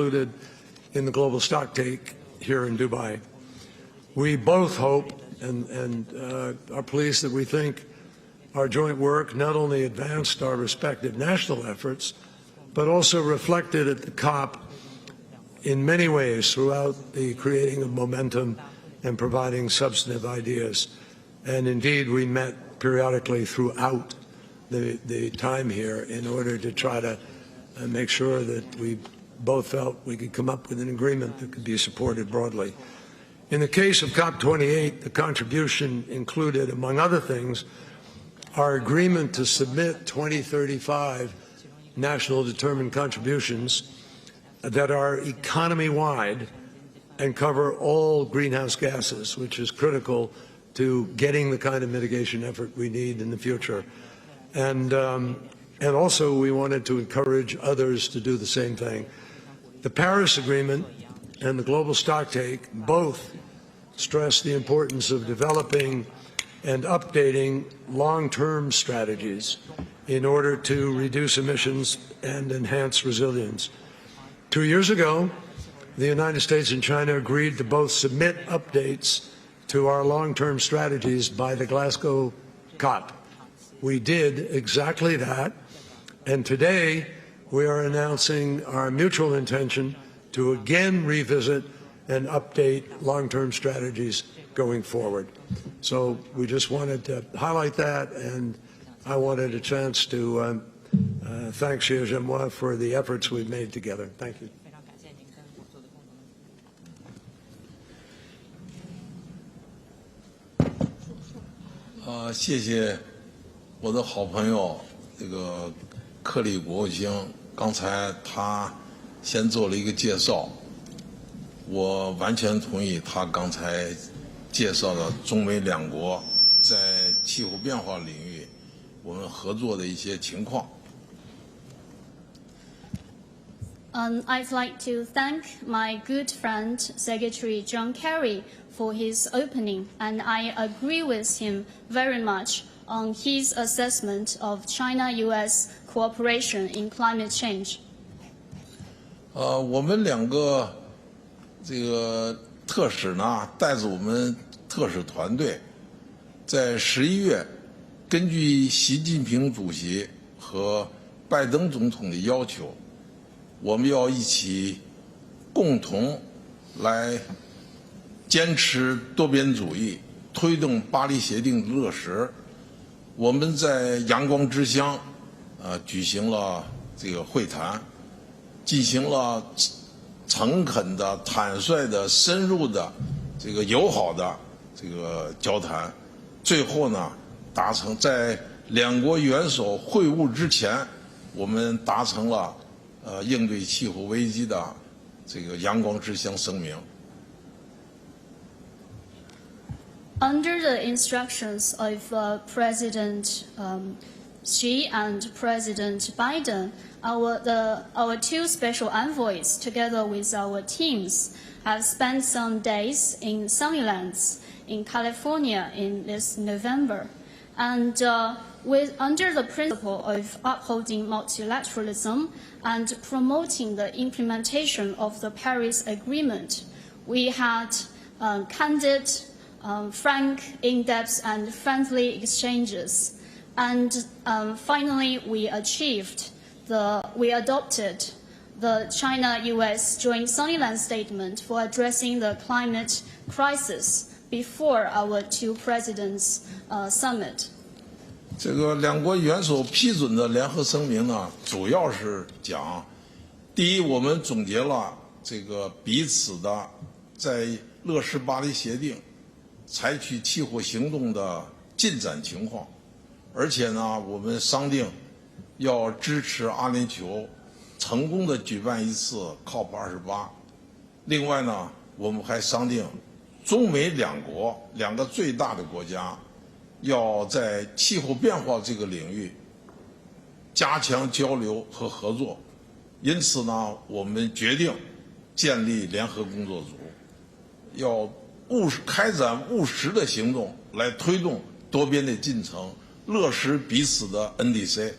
included in the global stocktake here in Dubai. We both hope and are pleased that we think our joint work not only advanced our respective national efforts, but also reflected at the COP in many ways throughout the creating of momentum and providing substantive ideas. And indeed, we met periodically throughout the time here in order to try to make sure that we both felt we could come up with an agreement that could be supported broadly. In the case of COP28, the contribution included, among other things, our agreement to submit 2035 national determined contributions that are economy-wide and cover all greenhouse gases, which is critical to getting the kind of mitigation effort we need in the future. And also we wanted to encourage others to do the same thing. The Paris Agreement and the global stocktake both stress the importance of developing and updating long-term strategies in order to reduce emissions and enhance resilience. 2 years ago, the United States and China agreed to both submit updates to our long-term strategies by the Glasgow COP. We did exactly that, and today we are announcing our mutual intention to again revisit and update long-term strategies going forward. So we just wanted to highlight that, and I wanted a chance to thank Xie Zhenhua for the efforts we've made together. Thank you. 谢谢我的好朋友这个克里国务卿，刚才他先做了一个介绍，我完全同意他刚才介绍的中美两国在气候变化领域我们合作的一些情况。 I'd like to thank my good friend, Secretary John Kerry, for his opening, and I agree with him very much on his assessment of China-U.S. cooperation in climate change. 我们两个这个特使呢，带着我们特使团队，在11月，根据习近平主席和拜登总统的要求。 我们要一起共同来坚持多边主义，推动巴黎协定的落实。我们在阳光之乡，举行了这个会谈，进行了诚恳的、坦率的、深入的、这个友好的这个交谈。最后呢，达成在两国元首会晤之前，我们达成了。 应对气候危机的这个阳光之乡声明。Under the instructions of President Xi and President Biden, our two special envoys, together with our teams, have spent some days in Sunnylands in California in this November, and. Under the principle of upholding multilateralism and promoting the implementation of the Paris Agreement, we had candid, frank, in-depth and friendly exchanges. And finally, we adopted the China-US Joint Sunnylands Statement for addressing the climate crisis before our two presidents' summit. 这个两国元首批准的联合声明呢，主要是讲，第一，我们总结了这个彼此的在落实巴黎协定、采取气候行动的进展情况，而且呢，我们商定要支持阿联酋成功的举办一次 COP28。另外呢，我们还商定中美两个最大的国家。 要在气候变化这个领域加强交流和合作，因此呢，我们决定建立联合工作组，要开展务实的行动来推动多边的进程，落实彼此的 NDC。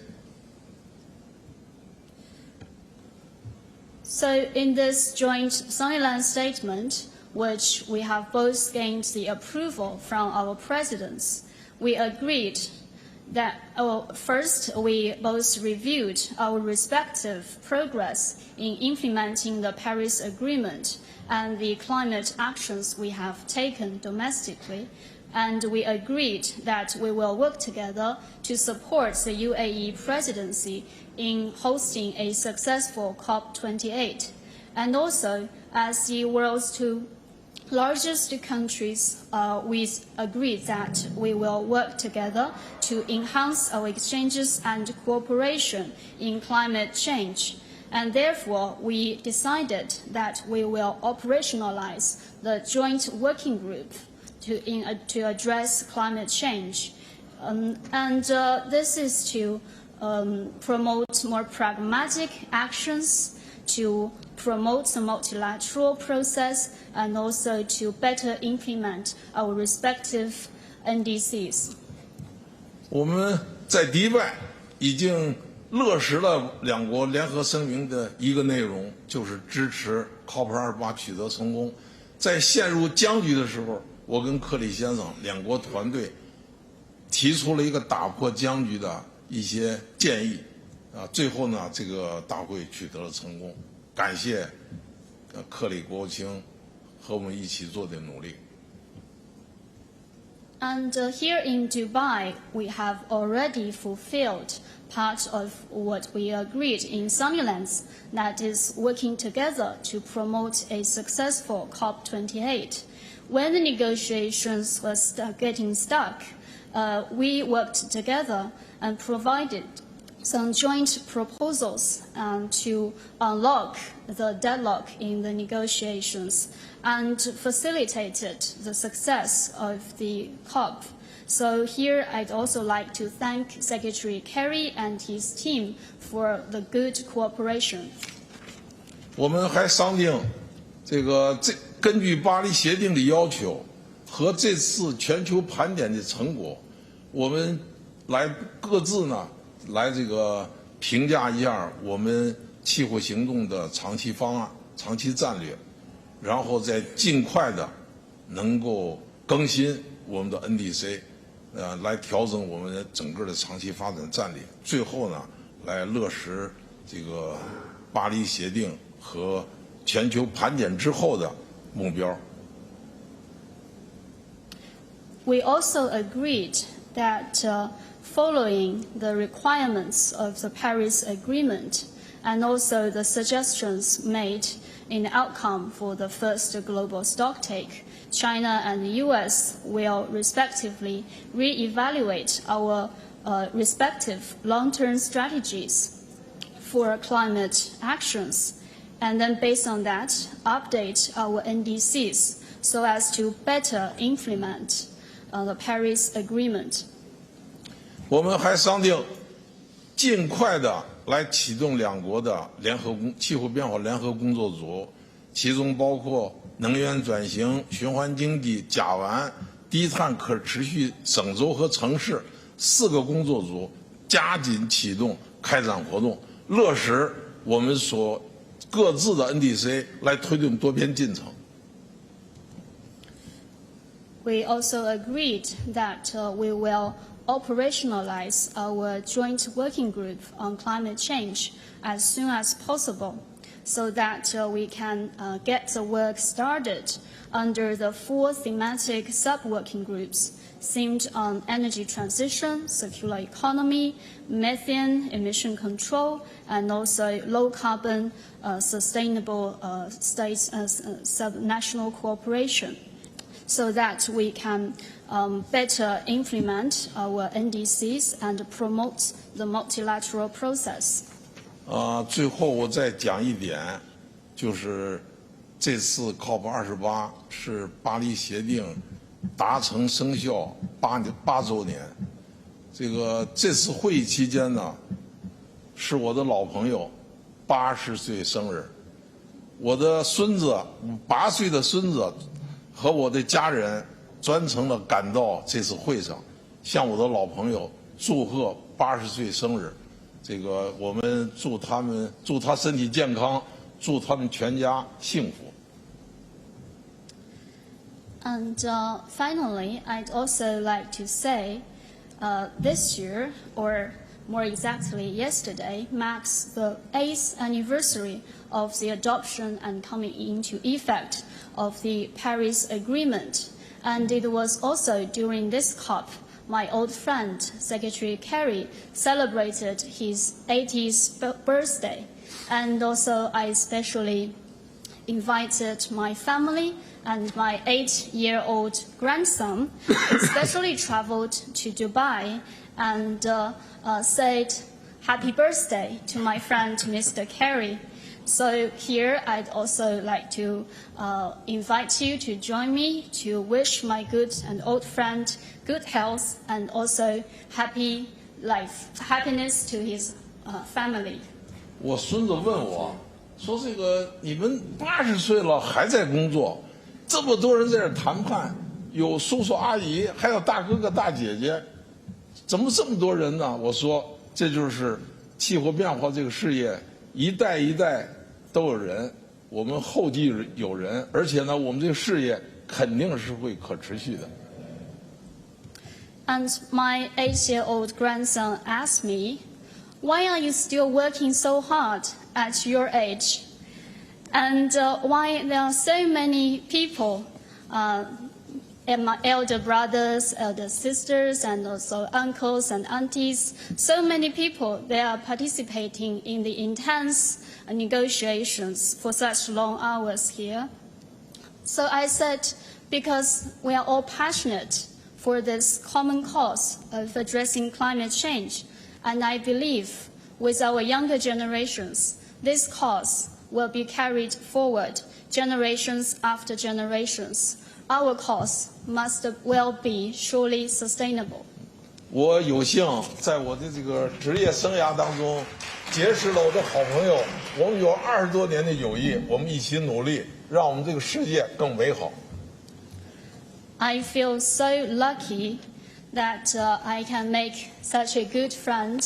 So in this joint Sunnylands statement, which we have both gained the approval from our presidents, we agreed that first we both reviewed our respective progress in implementing the Paris Agreement and the climate actions we have taken domestically, and we agreed that we will work together to support the UAE presidency in hosting a successful COP28. And also, as the world's two largest countries, we agreed that we will work together to enhance our exchanges and cooperation in climate change. And therefore, we decided that we will operationalize the joint working group to address climate change. This is to promote more pragmatic actions, to promote the multilateral process, and also to better implement our respective NDCs. 我们在迪拜已经落实了两国联合声明的一个内容，就是支持 COP28 取得成功。在陷入僵局的时候，我跟克里先生两国团队提出了一个打破僵局的一些建议，最后呢，这个大会取得了成功。感谢克里国务卿和我们一起做的努力。And here in Dubai, we have already fulfilled part of what we agreed in Sunnylands, that is working together to promote a successful COP28. When the negotiations were getting stuck, we worked together and provided some joint proposals to unlock the deadlock in the negotiations and facilitated the success of the COP. So here I'd also like to thank Secretary Kerry and his team for the good cooperation. 我们还商定根据巴黎协定的要求和这次全球盘点的成果，我们来各自呢来评价一下我们气候行动的长期方案、长期战略，然后再尽快的能够更新我们的 NDC， 来调整我们整个的长期发展战略，最后呢来落实巴黎协定和全球盘点之后的目标。We also agreed that following the requirements of the Paris Agreement and also the suggestions made in the outcome for the first global stocktake, China and the US will respectively re-evaluate our respective long-term strategies for climate actions, and then based on that, update our NDCs so as to better implement the Paris Agreement. 我们还商定尽快的来启动两国的气候变化联合工作组，其中包括能源转型、循环经济、甲烷、低碳可持续省州和城市4个工作组，加紧启动开展活动，落实我们所各自的 NDC 来推动多边进程。We also agreed that we will operationalize our joint working group on climate change as soon as possible so that we can get the work started under the 4 thematic sub-working groups themed on energy transition, circular economy, methane emission control, and also low-carbon sustainable states sub-national cooperation, so that we can better implement our NDCs and promote the multilateral process. 最后我再讲一点，就是这次 COP28 是巴黎协定达成生效8周年。这次会议期间呢，是我的老朋友80岁生日，我的孙子8岁的孙子和我的家人专程的赶到这次会上，向我的老朋友祝贺80岁生日。我们祝他身体健康，祝他们全家幸福。 And finally, I'd also like to say this year, or more exactly yesterday, marks the 8th anniversary of the adoption and coming into effect of the Paris Agreement. And it was also during this COP, my old friend, Secretary Kerry, celebrated his 80th birthday. And also I especially invited my family and my 8-year-old grandson, especially traveled to Dubai and said happy birthday to my friend, Mr. Kerry. So here I'd also like to invite you to join me to wish my good and old friend good health and also happy life, happiness to his family. 我孙子问我说：“这个你们80岁了还在工作，这么多人在这儿谈判，有叔叔阿姨，还有大哥哥大姐姐，怎么这么多人呢？”我说：“这就是气候变化这个事业，一代一代都有人，我们后继有人，而且呢，我们这个事业肯定是会可持续的。” And my 8-year-old grandson asked me, "Why are you still working so hard at your age? And why there are so many people, and my elder brothers, elder sisters, and also uncles and aunties, so many people, they are participating in the intense negotiations for such long hours here?" So I said, because we are all passionate for this common cause of addressing climate change. And I believe with our younger generations, this cause will be carried forward generations after generations. Our cause will be surely sustainable. 我有幸在我的这个职业生涯当中结识了我的好朋友，我们有20多年的友谊，我们一起努力，让我们这个世界更美好。 I feel so lucky that I can make such a good friend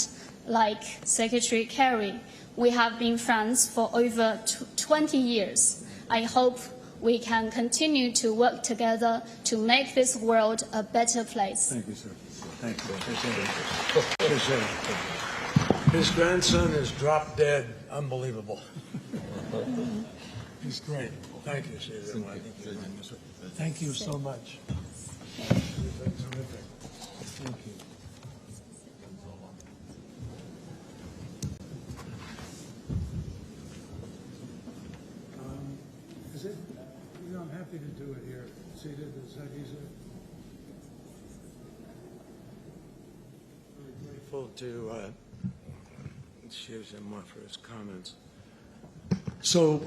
like Secretary Kerry. We have been friends for over 20 years. I hope we can continue to work together to make this world a better place. Thank you, sir. Thank you. Appreciate it. His grandson is drop dead. Unbelievable. He's great. Thank you, Caesar. Thank you so much. Terrific. Thank you. Is it? You know, I'm happy to do it here. Seated. Is that easier? Very grateful to excuse him for his comments. So,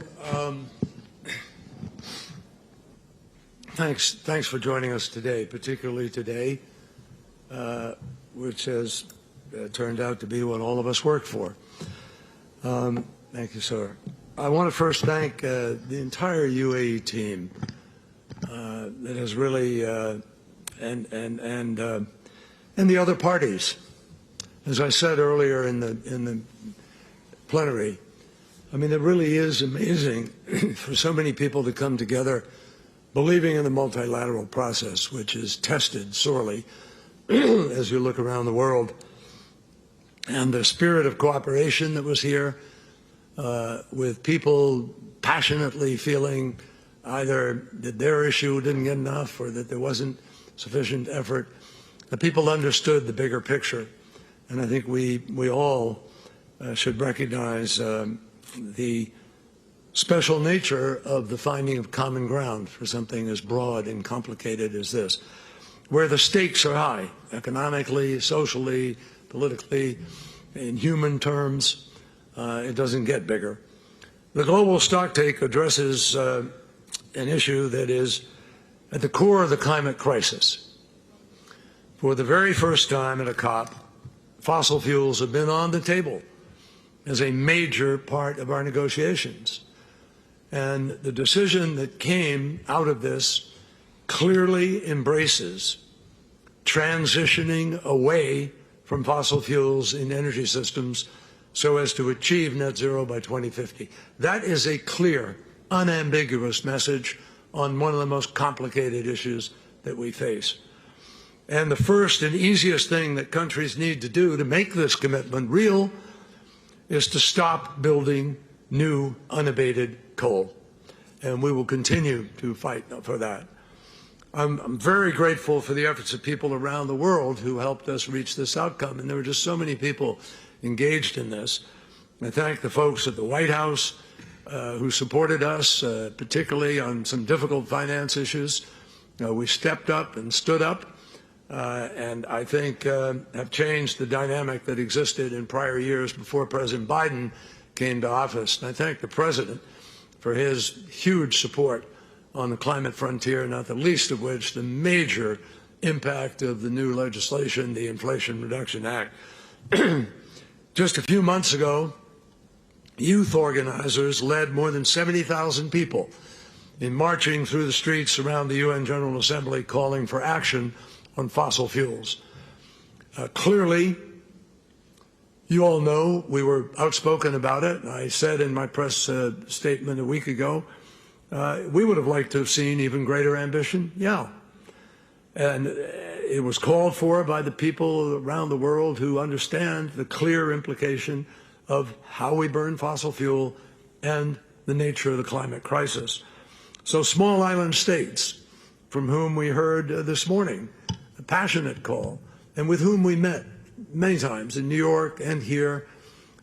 thanks for joining us today, particularly today, which has turned out to be what all of us work for. Thank you, sir. I want to first thank the entire UAE team that has really, and the other parties. As I said earlier in the plenary, I mean, it really is amazing for so many people to come together believing in the multilateral process, which is tested sorely as you look around the world. And the spirit of cooperation that was here, with people passionately feeling either that their issue didn't get enough or that there wasn't sufficient effort. The people understood the bigger picture. And I think we all should recognize the special nature of the finding of common ground for something as broad and complicated as this, where the stakes are high, economically, socially, politically, in human terms. It doesn't get bigger. The global stocktake addresses an issue that is at the core of the climate crisis. For the very first time at a COP, fossil fuels have been on the table as a major part of our negotiations. And the decision that came out of this clearly embraces transitioning away from fossil fuels in energy systems so as to achieve net zero by 2050. That is a clear, unambiguous message on one of the most complicated issues that we face. And the first and easiest thing that countries need to do to make this commitment real is to stop building new unabated coal. And we will continue to fight for that. I'm very grateful for the efforts of people around the world who helped us reach this outcome. And there were just so many people engaged in this. I thank the folks at the White House who supported us, particularly on some difficult finance issues. We stepped up and stood up. And I think have changed the dynamic that existed in prior years before President Biden came to office. And I thank the President for his huge support on the climate frontier, not the least of which the major impact of the new legislation, the Inflation Reduction Act. Just a few months ago, youth organizers led more than 70,000 people in marching through the streets around the UN General Assembly calling for action on fossil fuels. Clearly, you all know we were outspoken about it. I said in my press statement a week ago, we would have liked to have seen even greater ambition. Yeah. And it was called for by the people around the world who understand the clear implication of how we burn fossil fuel and the nature of the climate crisis. So small island states, from whom we heard this morning, a passionate call, and with whom we met many times in New York and here.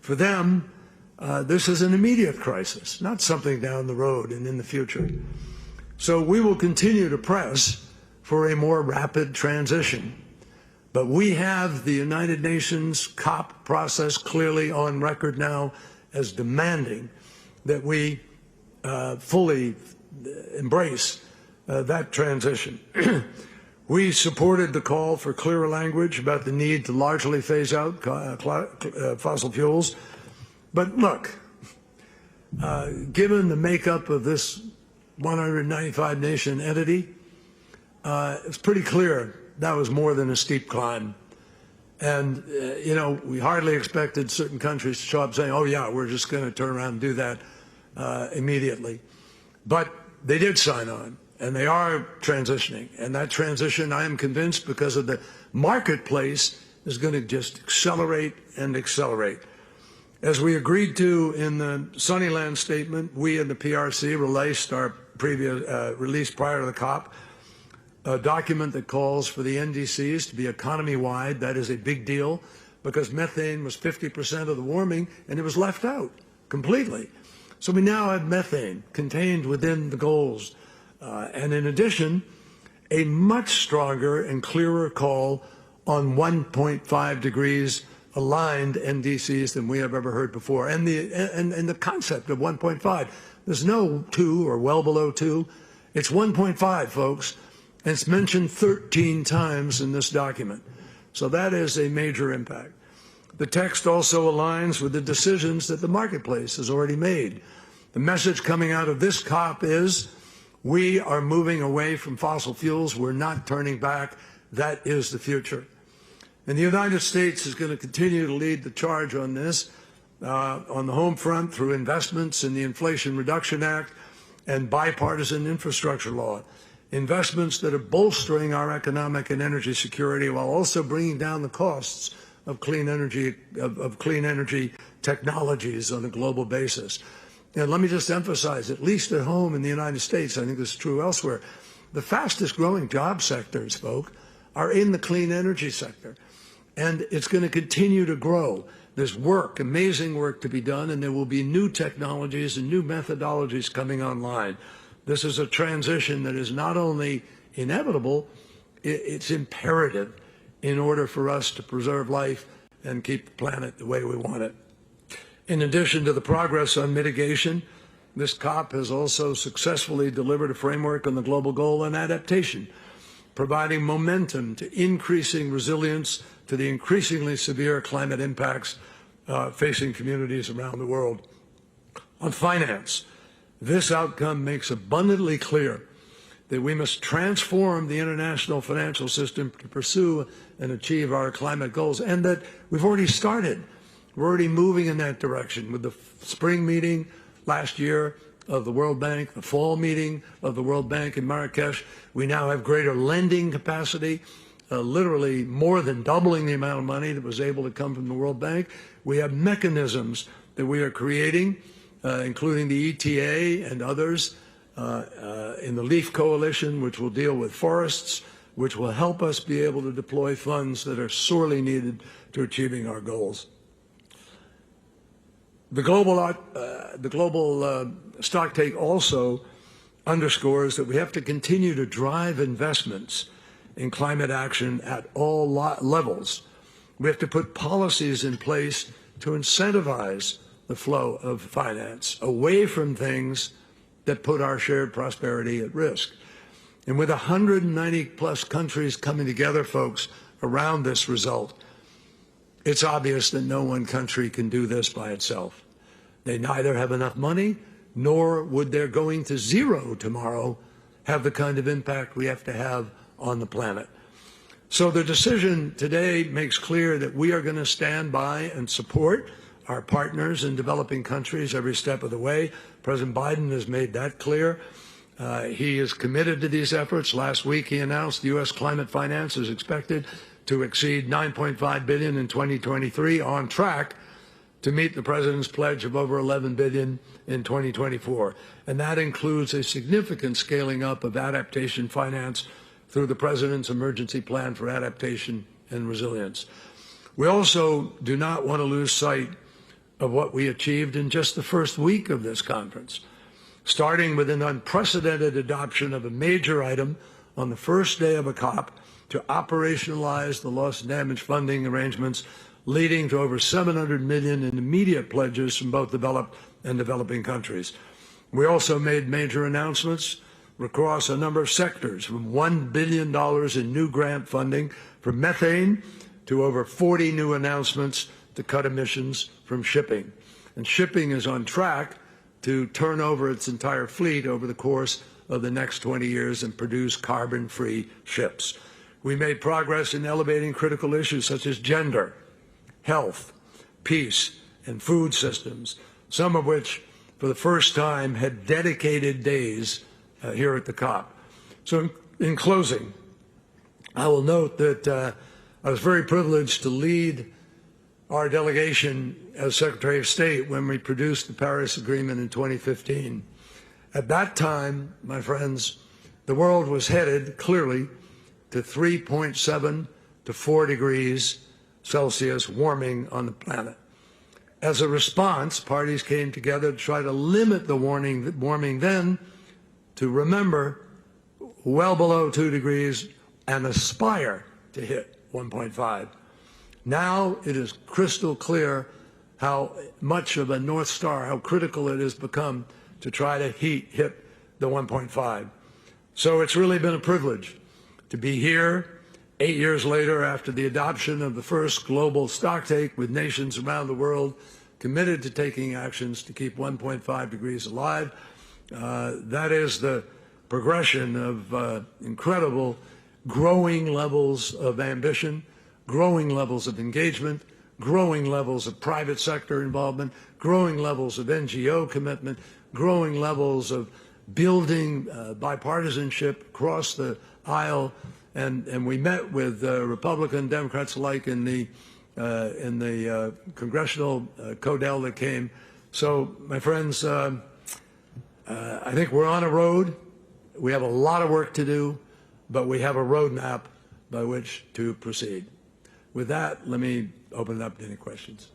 For them, this is an immediate crisis, not something down the road and in the future. So we will continue to press for a more rapid transition. But we have the United Nations COP process clearly on record now as demanding that we fully embrace that transition. We supported the call for clearer language about the need to largely phase out fossil fuels. But look, given the makeup of this 195-nation entity, it's pretty clear that was more than a steep climb. And, you know, we hardly expected certain countries to show up saying, oh, yeah, we're just going to turn around and do that immediately. But they did sign on. And they are transitioning. And that transition, I am convinced, because of the marketplace, is going to just accelerate and accelerate. As we agreed to in the Sunnylands statement, we in the PRC released our release prior to the COP, a document that calls for the NDCs to be economy-wide. That is a big deal because methane was 50% of the warming, and it was left out completely. So we now have methane contained within the goals. And in addition, a much stronger and clearer call on 1.5 degrees aligned NDCs than we have ever heard before. And the concept of 1.5, there's no 2 or well below 2. It's 1.5, folks. And it's mentioned 13 times in this document. So that is a major impact. The text also aligns with the decisions that the marketplace has already made. The message coming out of this COP is, we are moving away from fossil fuels. We're not turning back. That is the future. And the United States is going to continue to lead the charge on this, on the home front through investments in the Inflation Reduction Act and bipartisan infrastructure law. Investments that are bolstering our economic and energy security while also bringing down the costs of clean energy technologies on a global basis. And let me just emphasize, at least at home in the United States, I think this is true elsewhere, the fastest growing job sectors, folks, are in the clean energy sector. And it's going to continue to grow. There's work, amazing work to be done, and there will be new technologies and new methodologies coming online. This is a transition that is not only inevitable, it's imperative in order for us to preserve life and keep the planet the way we want it. In addition to the progress on mitigation, this COP has also successfully delivered a framework on the global goal on adaptation, providing momentum to increasing resilience to the increasingly severe climate impacts facing communities around the world. On finance, this outcome makes abundantly clear that we must transform the international financial system to pursue and achieve our climate goals, and that we've already started We're already moving in that direction with the spring meeting last year of the World Bank, the fall meeting of the World Bank in Marrakesh. We now have greater lending capacity, literally more than doubling the amount of money that was able to come from the World Bank. We have mechanisms that we are creating, including the ETA and others in the LEAF Coalition, which will deal with forests, which will help us be able to deploy funds that are sorely needed to achieving our goals. The global stocktake also underscores that we have to continue to drive investments in climate action at all levels. We have to put policies in place to incentivize the flow of finance away from things that put our shared prosperity at risk. And with 190 plus countries coming together, folks, around this result, it's obvious that no one country can do this by itself. They neither have enough money, nor would their going to zero tomorrow have the kind of impact we have to have on the planet. So the decision today makes clear that we are going to stand by and support our partners in developing countries every step of the way. President Biden has made that clear. He is committed to these efforts. Last week he announced the U.S. climate finance is expected to exceed $9.5 billion in 2023, on track to meet the President's pledge of over $11 billion in 2024. And that includes a significant scaling up of adaptation finance through the President's Emergency Plan for Adaptation and Resilience. We also do not want to lose sight of what we achieved in just the first week of this conference, starting with an unprecedented adoption of a major item on the first day of a COP to operationalize the loss and damage funding arrangements, leading to over $700 million in immediate pledges from both developed and developing countries. We also made major announcements across a number of sectors, from $1 billion in new grant funding for methane to over 40 new announcements to cut emissions from shipping. And shipping is on track to turn over its entire fleet over the course of the next 20 years and produce carbon-free ships. We made progress in elevating critical issues such as gender, health, peace, and food systems, some of which, for the first time, had dedicated days here at the COP. So in closing, I will note that I was very privileged to lead our delegation as Secretary of State when we produced the Paris Agreement in 2015. At that time, my friends, the world was headed clearly to 3.7 to 4 degrees Celsius warming on the planet. As a response, parties came together to try to limit the warming then to, remember, well below 2 degrees and aspire to hit 1.5. Now it is crystal clear how much of a North Star, how critical it has become to try to hit the 1.5. So it's really been a privilege to be here 8 years later after the adoption of the first global stocktake, with nations around the world committed to taking actions to keep 1.5 degrees alive. That is the progression of incredible growing levels of ambition, growing levels of engagement, growing levels of private sector involvement, growing levels of NGO commitment, growing levels of building bipartisanship across the aisle. And we met with Republican, Democrats alike in the congressional CODEL that came. So, my friends, I think we're on a road. We have a lot of work to do, but we have a roadmap by which to proceed. With that, let me open it up to any questions.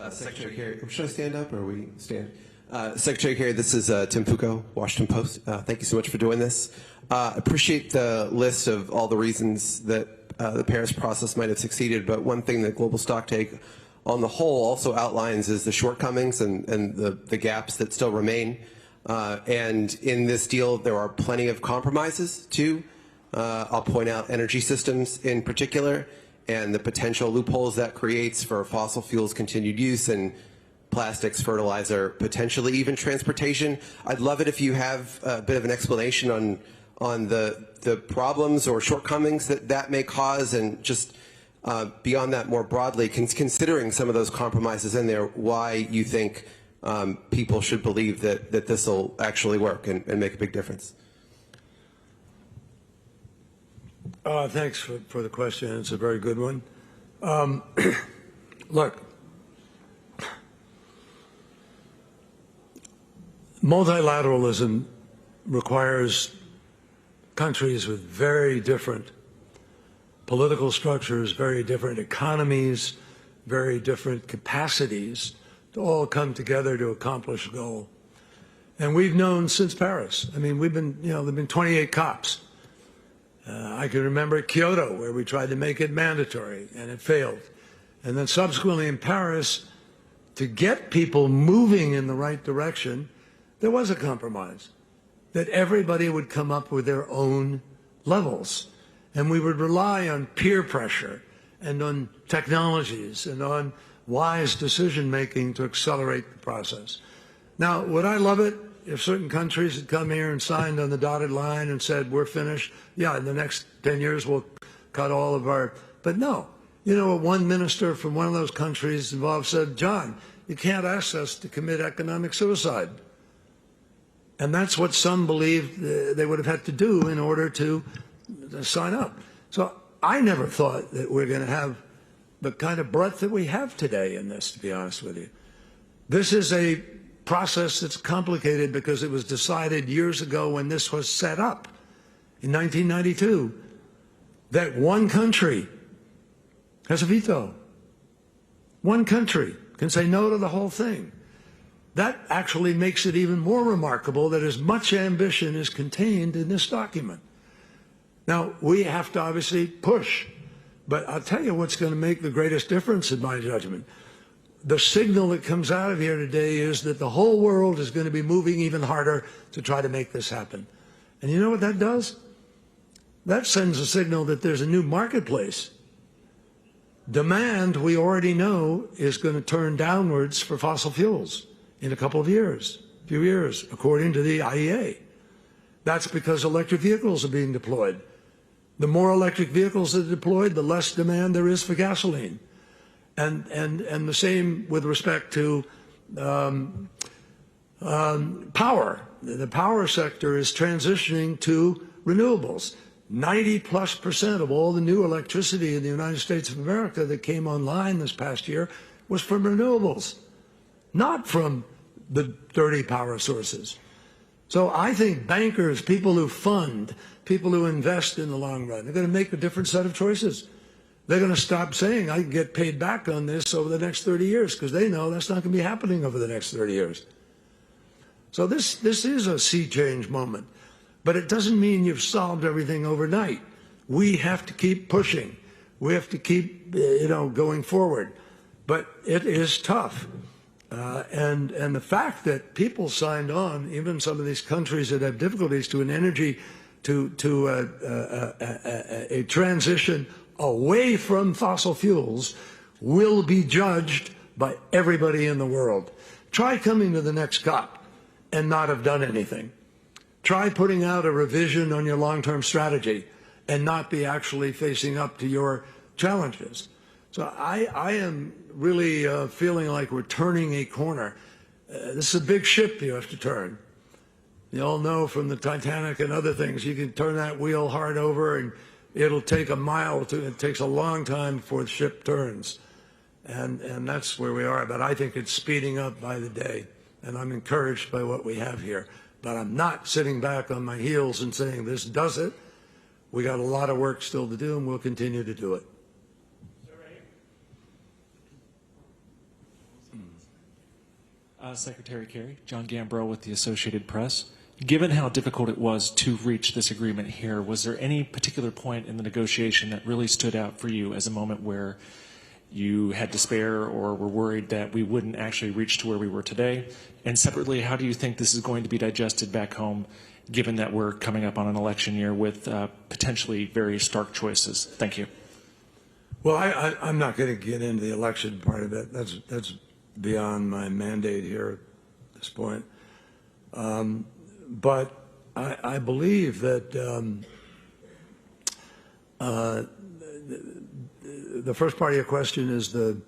Secretary Kerry, should I stand up or we stand? Secretary Kerry, this is Tim Foucault, Washington Post. Thank you so much for doing this. Appreciate the list of all the reasons that the Paris process might have succeeded, but one thing that Global Stocktake on the whole also outlines is the shortcomings and the gaps that still remain. And in this deal, there are plenty of compromises too. I'll point out energy systems in particular and the potential loopholes that creates for fossil fuels continued use and plastics, fertilizer, potentially even transportation. I'd love it if you have a bit of an explanation on the problems or shortcomings that may cause, and just beyond that, more broadly, considering some of those compromises in there, why you think people should believe that this will actually work and make a big difference? Thanks for the question. It's a very good one. Look, multilateralism requires countries with very different political structures, very different economies, very different capacities to all come together to accomplish a goal. And we've known since Paris. I mean, there have been 28 COPs. I can remember Kyoto, where we tried to make it mandatory, and it failed. And then subsequently in Paris, to get people moving in the right direction, there was a compromise, that everybody would come up with their own levels. And we would rely on peer pressure and on technologies and on wise decision-making to accelerate the process. Now, would I love it if certain countries had come here and signed on the dotted line and said, we're finished? Yeah, in the next 10 years, we'll cut all of our, but no. You know, one minister from one of those countries involved said, John, you can't ask us to commit economic suicide. And that's what some believed they would have had to do in order to sign up. So I never thought that we're going to have the kind of breadth that we have today in this, to be honest with you. This is a process that's complicated because it was decided years ago when this was set up in 1992 that one country has a veto. One country can say no to the whole thing. That actually makes it even more remarkable that as much ambition is contained in this document. Now, we have to obviously push, but I'll tell you what's going to make the greatest difference in my judgment. The signal that comes out of here today is that the whole world is going to be moving even harder to try to make this happen. And you know what that does? That sends a signal that there's a new marketplace. Demand, we already know, is going to turn downwards for fossil fuels in a couple of years, few years, according to the IEA. That's because electric vehicles are being deployed. The more electric vehicles that are deployed, the less demand there is for gasoline. And the same with respect to power. The power sector is transitioning to renewables. 90+% of all the new electricity in the United States of America that came online this past year was from renewables, not from the dirty power sources. So I think bankers, people who fund, people who invest in the long run, they're going to make a different set of choices. They're going to stop saying, I can get paid back on this over the next 30 years, because they know that's not going to be happening over the next 30 years. So this is a sea change moment. But it doesn't mean you've solved everything overnight. We have to keep pushing. We have to keep, going forward. But it is tough. And the fact that people signed on, even some of these countries that have difficulties, to an energy, to a transition away from fossil fuels, will be judged by everybody in the world. Try coming to the next COP and not have done anything. Try putting out a revision on your long-term strategy and not be actually facing up to your challenges. So I am really feeling like we're turning a corner. This is a big ship you have to turn. You all know from the Titanic and other things, you can turn that wheel hard over and it'll take a mile it takes a long time before the ship turns. And that's where we are. But I think it's speeding up by the day. And I'm encouraged by what we have here. But I'm not sitting back on my heels and saying this does it. We got a lot of work still to do, and we'll continue to do it. Secretary Kerry, John Gambrell with the Associated Press. Given how difficult it was to reach this agreement here, was there any particular point in the negotiation that really stood out for you as a moment where you had despair or were worried that we wouldn't actually reach to where we were today? And separately, how do you think this is going to be digested back home, given that we're coming up on an election year with potentially very stark choices? Thank you. Well, I'm not going to get into the election part of it. That's beyond my mandate here at this point. But I believe that the first part of your question is the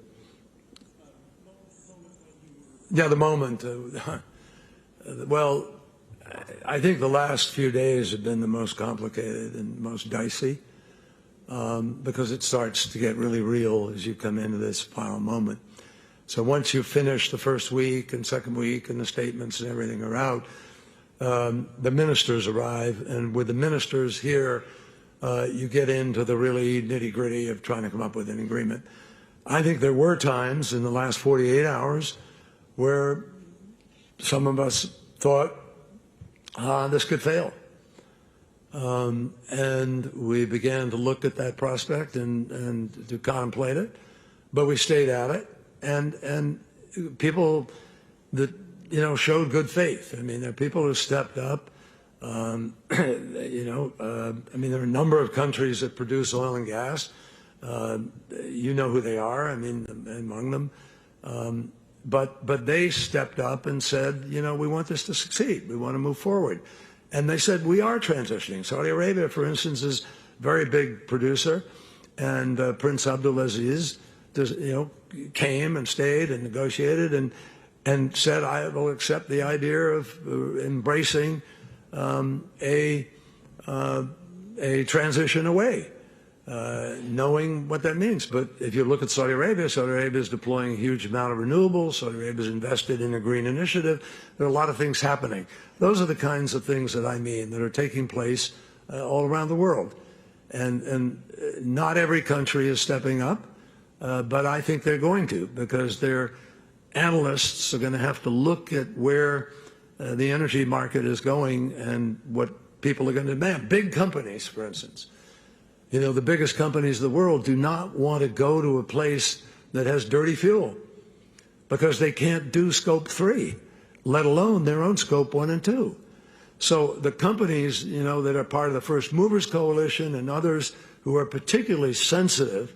moment. Well, I think the last few days have been the most complicated and most dicey because it starts to get really real as you come into this final moment. So once you finish the first week and second week and the statements and everything are out, the ministers arrive, and with the ministers here, you get into the really nitty-gritty of trying to come up with an agreement. I think there were times in the last 48 hours where some of us thought this could fail. And we began to look at that prospect and to contemplate it, but we stayed at it. And people that, showed good faith. I mean, there are people who stepped up. I mean, there are a number of countries that produce oil and gas. You know who they are, I mean, among them. But they stepped up and said, we want this to succeed. We want to move forward. And they said, we are transitioning. Saudi Arabia, for instance, is a very big producer. And Prince Abdulaziz, came and stayed and negotiated and said, I will accept the idea of embracing a transition away, knowing what that means. But if you look at Saudi Arabia is deploying a huge amount of renewables. Saudi Arabia is invested in a green initiative. There are a lot of things happening. Those are the kinds of things that I mean that are taking place all around the world. And not every country is stepping up, but I think they're going to, because their analysts are going to have to look at where the energy market is going and what people are going to demand. Big companies, for instance. The biggest companies in the world do not want to go to a place that has dirty fuel because they can't do Scope 3, let alone their own Scope 1 and 2. So the companies, that are part of the First Movers Coalition and others who are particularly sensitive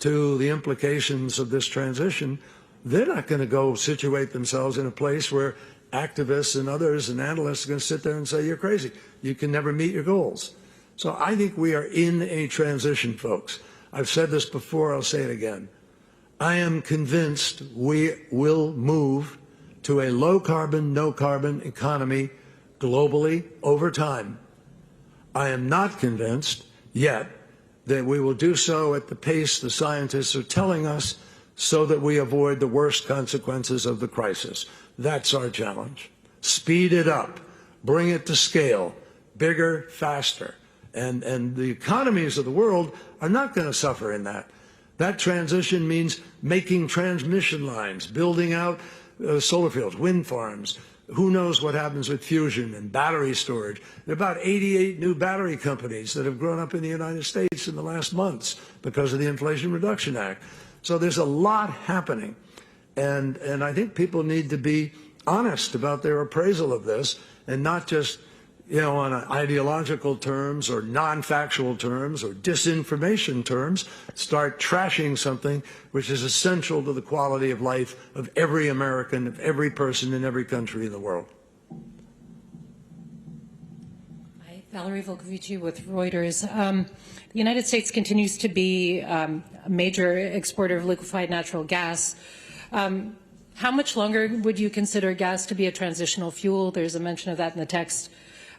to the implications of this transition, they're not going to go situate themselves in a place where activists and others and analysts are going to sit there and say, you're crazy. You can never meet your goals. So I think we are in a transition, folks. I've said this before, I'll say it again. I am convinced we will move to a low carbon, no carbon economy globally over time. I am not convinced yet that we will do so at the pace the scientists are telling us so that we avoid the worst consequences of the crisis. That's our challenge. Speed it up, bring it to scale, bigger, faster. And the economies of the world are not going to suffer in that. That transition means making transmission lines, building out solar fields, wind farms. Who knows what happens with fusion and battery storage? There are about 88 new battery companies that have grown up in the United States in the last months because of the Inflation Reduction Act. So there's a lot happening. And I think people need to be honest about their appraisal of this and not just, on ideological terms or non-factual terms or disinformation terms, start trashing something which is essential to the quality of life of every American, of every person in every country in the world. Hi, Valerie Volkovici with Reuters. The United States continues to be a major exporter of liquefied natural gas. How much longer would you consider gas to be a transitional fuel? There's a mention of that in the text.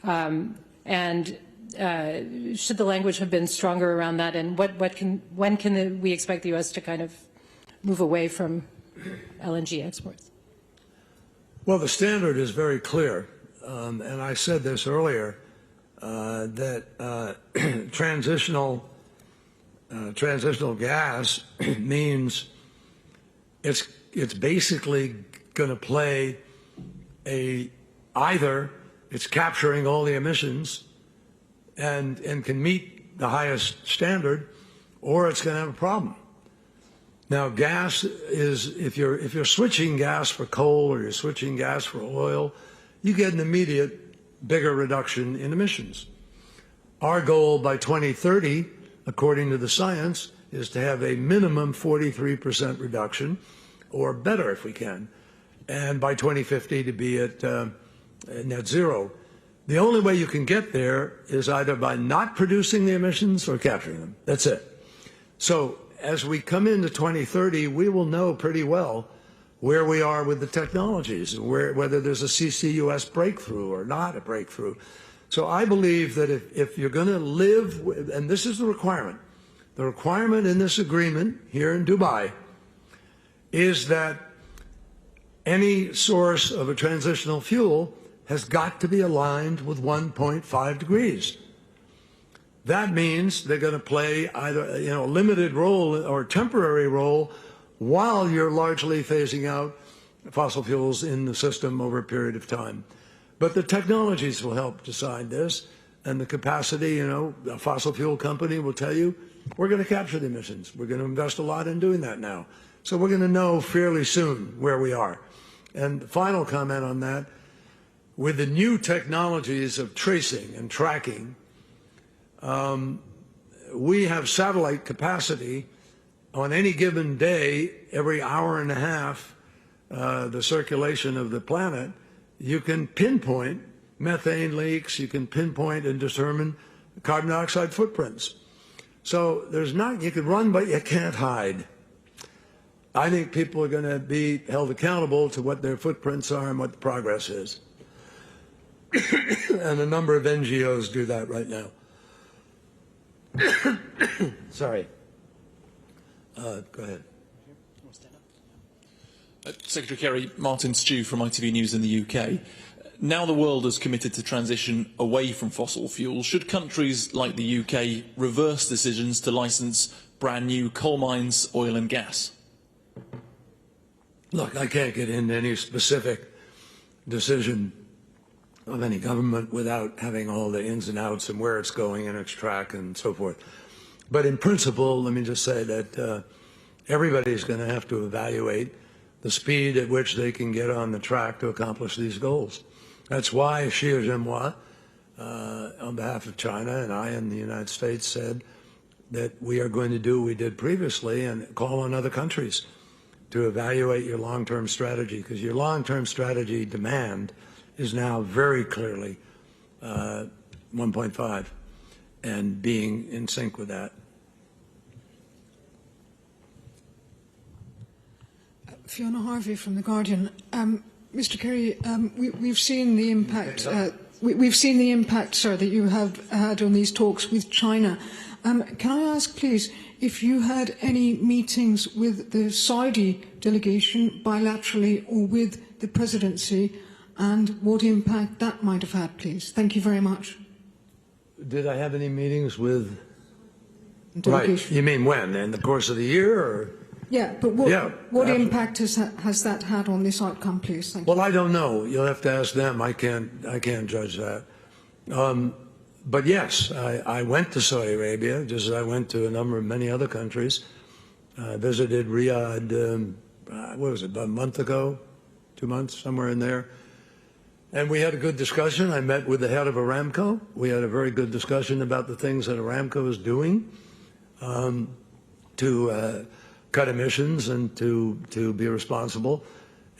And should the language have been stronger around that? And when can we expect the U.S. to kind of move away from LNG exports? Well, the standard is very clear, and I said this earlier, that transitional gas means it's basically going to play either it's capturing all the emissions and can meet the highest standard, or it's going to have a problem. Now, gas is, if you're switching gas for coal or you're switching gas for oil, you get an immediate bigger reduction in emissions. Our goal by 2030, according to the science, is to have a minimum 43% reduction, or better if we can, and by 2050 to be at net zero. The only way you can get there is either by not producing the emissions or capturing them. That's it. So as we come into 2030, we will know pretty well where we are with the technologies, whether there's a CCUS breakthrough or not a breakthrough. So I believe that if you're going to live, and this is the requirement in this agreement here in Dubai is that any source of a transitional fuel has got to be aligned with 1.5 degrees. That means they're going to play either a limited role or temporary role while you're largely phasing out fossil fuels in the system over a period of time. But the technologies will help decide this, and the capacity, a fossil fuel company will tell you, we're going to capture the emissions. We're going to invest a lot in doing that now. So we're going to know fairly soon where we are. And the final comment on that, with the new technologies of tracing and tracking, we have satellite capacity on any given day, every hour and a half, the circulation of the planet, you can pinpoint methane leaks, you can pinpoint and determine carbon dioxide footprints. So you can run, but you can't hide. I think people are going to be held accountable to what their footprints are and what the progress is. And a number of NGOs do that right now. Sorry. Go ahead. Secretary Kerry, Martin Stew from ITV News in the UK. Now the world is committed to transition away from fossil fuels. Should countries like the UK reverse decisions to licence brand new coal mines, oil and gas? Look, I can't get into any specific decision of any government without having all the ins and outs and where it's going and its track and so forth. But in principle, let me just say that everybody's going to have to evaluate the speed at which they can get on the track to accomplish these goals. That's why Xi Jinping, on behalf of China, and I in the United States said that we are going to do what we did previously and call on other countries to evaluate your long-term strategy, because your long-term strategy demand is now very clearly 1.5 and being in sync with that. Fiona Harvey from The Guardian. Mr. Kerry, we've seen the impact. We've seen the impact, sir, that you have had on these talks with China. Can I ask, please, if you had any meetings with the Saudi delegation bilaterally or with the presidency, and what impact that might have had, please? Thank you very much. Did I have any meetings with? Delegation. Right. You mean when? In the course of the year, or? Yeah, but what impact has that had on this outcome, please? Thank you. Well, I don't know. You'll have to ask them. I can't judge that. But yes, I went to Saudi Arabia, just as I went to many other countries. Visited Riyadh, what was it, about a month ago, 2 months, somewhere in there. And we had a good discussion. I met with the head of Aramco. We had a very good discussion about the things that Aramco is doing to cut emissions and to be responsible.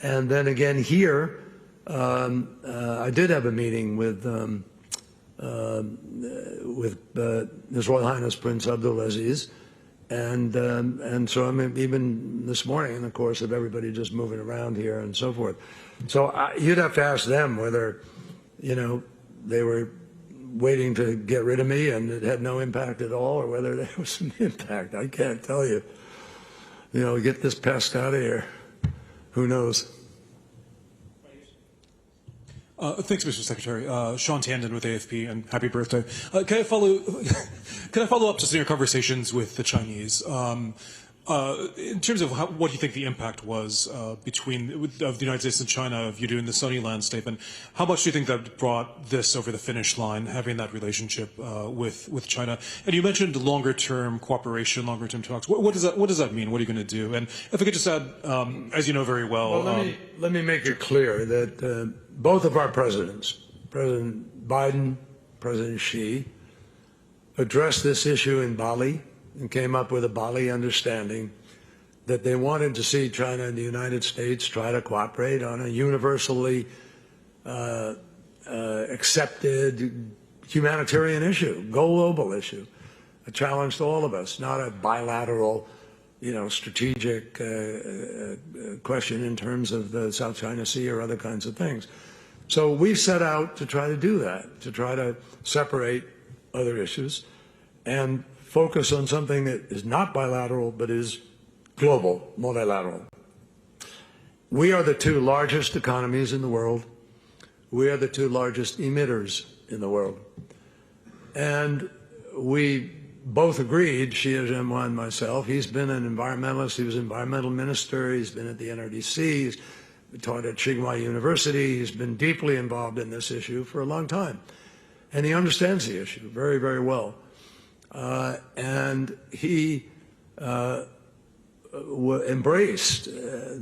And then again here, I did have a meeting with His Royal Highness Prince Abdulaziz, and so I mean, even this morning, in the course of everybody just moving around here and so forth. So you'd have to ask them whether, they were waiting to get rid of me and it had no impact at all, or whether there was some impact. I can't tell you. Get this pest out of here. Who knows? Thanks, Mr. Secretary. Sean Tandon with AFP, and happy birthday. Can I follow up just in your conversations with the Chinese? In terms of what do you think the impact was of the United States and China of you doing the Sunnylands statement? How much do you think that brought this over the finish line, having that relationship with China? And you mentioned longer-term cooperation, longer-term talks. What does that mean? What are you going to do? And if I could just add, as you know very well, let me make it clear that both of our presidents, President Biden, President Xi, addressed this issue in Bali and came up with a Bali understanding that they wanted to see China and the United States try to cooperate on a universally accepted humanitarian issue, global issue, a challenge to all of us, not a bilateral strategic question in terms of the South China Sea or other kinds of things. So we set out to try to do that, to try to separate other issues and focus on something that is not bilateral but is global, multilateral. We are the two largest economies in the world. We are the two largest emitters in the world. And we both agreed, Xi Jinping and myself. He's been an environmentalist. He was environmental minister. He's been at the NRDC. He's taught at Tsinghua University. He's been deeply involved in this issue for a long time. And he understands the issue very, very well. And he embraced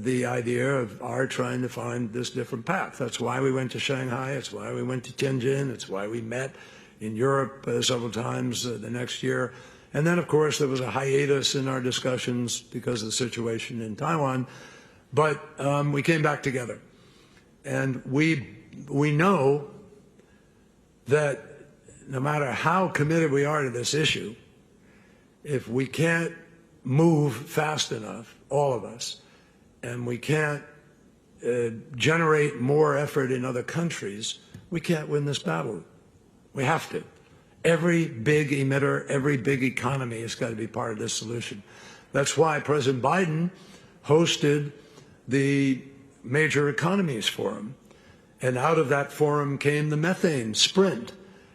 the idea of our trying to find this different path. That's why we went to Shanghai. It's why we went to Tianjin. It's why we met in Europe several times the next year. And then, of course, there was a hiatus in our discussions because of the situation in Taiwan. But we came back together. And we know that no matter how committed we are to this issue, if we can't move fast enough, all of us, and we can't generate more effort in other countries, we can't win this battle. We have to. Every big emitter, every big economy has got to be part of this solution. That's why President Biden hosted the Major Economies Forum. And out of that forum came the methane sprint.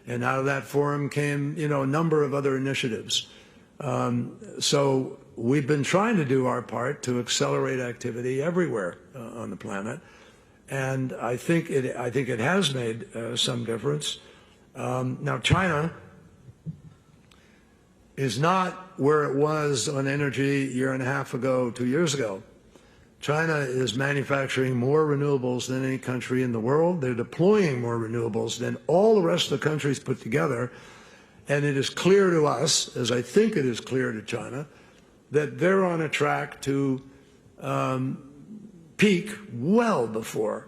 And out of that forum came, a number of other initiatives. So we've been trying to do our part to accelerate activity everywhere on the planet, and I think it has made some difference. Now, China is not where it was on energy a year and a half ago, 2 years ago. China is manufacturing more renewables than any country in the world. They're deploying more renewables than all the rest of the countries put together. And it is clear to us, as I think it is clear to China, that they're on a track to peak well before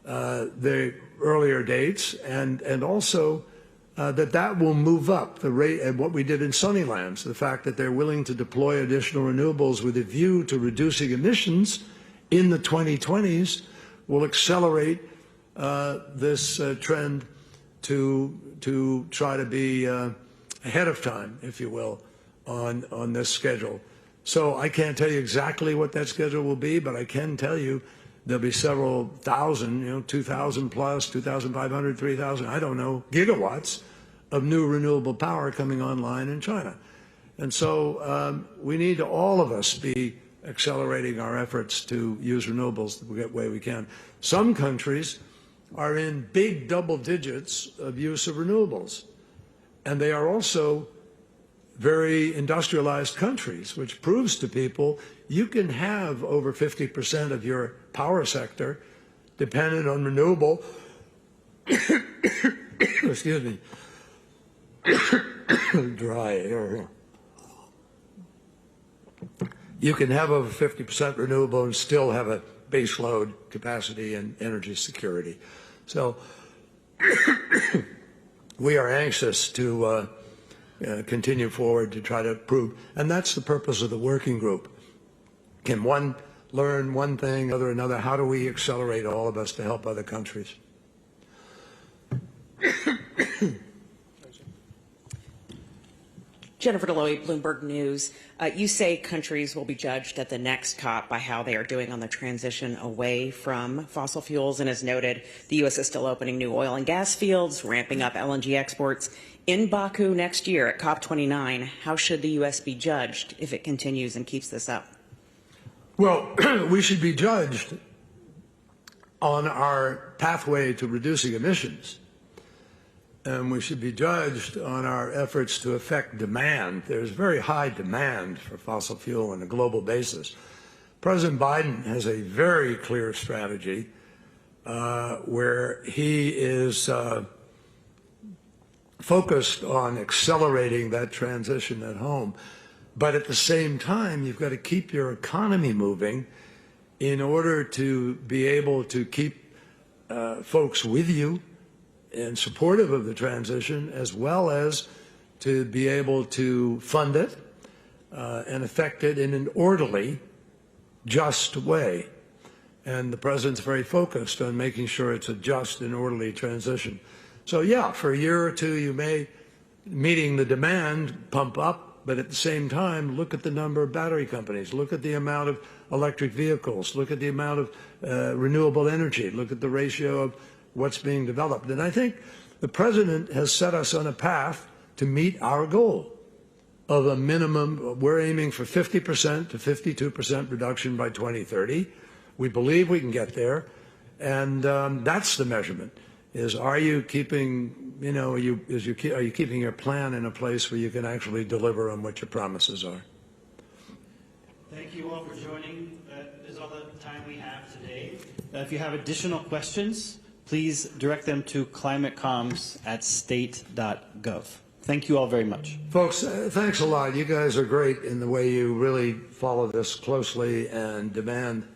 the earlier dates, and also that will move up the rate and what we did in Sunnylands, the fact that they're willing to deploy additional renewables with a view to reducing emissions in the 2020s will accelerate this trend to try to be ahead of time, if you will, on this schedule. So I can't tell you exactly what that schedule will be, but I can tell you there'll be several thousand, 2,000 plus, 2,500, 3,000, I don't know, gigawatts of new renewable power coming online in China. And so we need to, all of us, be accelerating our efforts to use renewables the way we can. Some countries are in big double digits of use of renewables. And they are also very industrialized countries, which proves to people you can have over 50% of your power sector dependent on renewable, excuse me, dry air. You can have over 50% renewable and still have a base load capacity and energy security. So we are anxious to continue forward to try to prove, and that's the purpose of the working group. Can one learn one thing, other another? How do we accelerate all of us to help other countries? Jennifer Deloy, Bloomberg News. You say countries will be judged at the next COP by how they are doing on the transition away from fossil fuels. And as noted, the U.S. is still opening new oil and gas fields, ramping up LNG exports. In Baku next year at COP29, how should the U.S. be judged if it continues and keeps this up? Well, we should be judged on our pathway to reducing emissions. And we should be judged on our efforts to affect demand. There's very high demand for fossil fuel on a global basis. President Biden has a very clear strategy where he is focused on accelerating that transition at home. But at the same time, you've got to keep your economy moving in order to be able to keep folks with you and supportive of the transition, as well as to be able to fund it and effected in an orderly, just way. And the president's very focused on making sure it's a just and orderly transition. So yeah, for a year or two, you may, meeting the demand, pump up, but at the same time, look at the number of battery companies, look at the amount of electric vehicles, look at the amount of renewable energy, look at the ratio of what's being developed. And I think the president has set us on a path to meet our goal of a minimum. We're aiming for 50% to 52% reduction by 2030. We believe we can get there, and that's the measurement. Is are you keeping, you know, are you keeping your plan in a place where you can actually deliver on what your promises are? Thank you all for joining. That is all the time we have today. If you have additional questions, please direct them to climatecoms@state.gov. Thank you all very much. Folks, thanks a lot. You guys are great in the way you really follow this closely and demand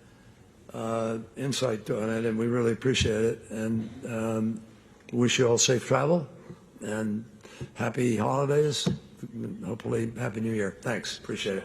insight on it, and we really appreciate it. And wish you all safe travel and happy holidays. Hopefully, Happy New Year. Thanks. Appreciate it.